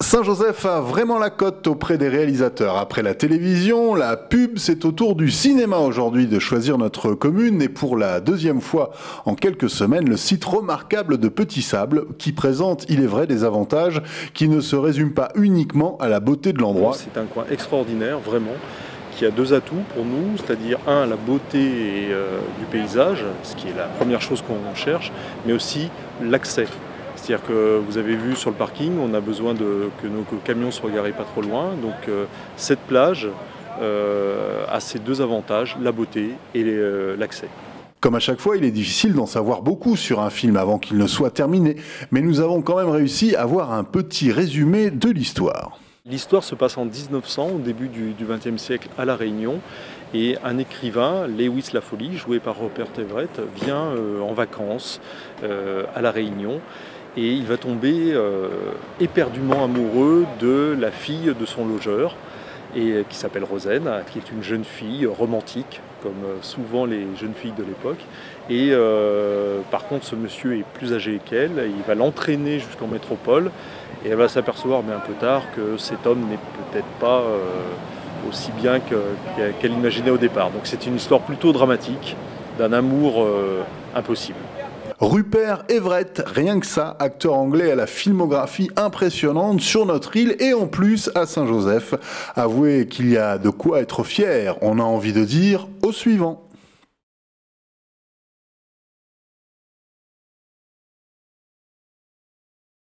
Saint-Joseph a vraiment la cote auprès des réalisateurs. Après la télévision, la pub, c'est au tour du cinéma aujourd'hui de choisir notre commune. Et pour la deuxième fois en quelques semaines, le site remarquable de Petit Sable qui présente, il est vrai, des avantages qui ne se résument pas uniquement à la beauté de l'endroit. C'est un coin extraordinaire, vraiment, qui a deux atouts pour nous, c'est-à-dire la beauté du paysage, ce qui est la première chose qu'on cherche, mais aussi l'accès. C'est-à-dire que vous avez vu sur le parking, on a besoin que nos camions soient garés pas trop loin. Donc cette plage a ces deux avantages, la beauté et l'accès. Comme à chaque fois, il est difficile d'en savoir beaucoup sur un film avant qu'il ne soit terminé, mais nous avons quand même réussi à avoir un petit résumé de l'histoire. L'histoire se passe en 1900, au début du XXe siècle, à La Réunion, et un écrivain, Lewis Lafolie, joué par Rupert Everett, vient en vacances à La Réunion, et il va tomber éperdument amoureux de la fille de son logeur, et qui s'appelle Rosen, qui est une jeune fille romantique, comme souvent les jeunes filles de l'époque. Et par contre, ce monsieur est plus âgé qu'elle, il va l'entraîner jusqu'en métropole, et elle va s'apercevoir, mais un peu tard, que cet homme n'est peut-être pas aussi bien qu'elle imaginait au départ. Donc c'est une histoire plutôt dramatique, d'un amour impossible. Rupert Everett, rien que ça, acteur anglais à la filmographie impressionnante sur notre île et en plus à Saint-Joseph. Avouez qu'il y a de quoi être fier, on a envie de dire au suivant.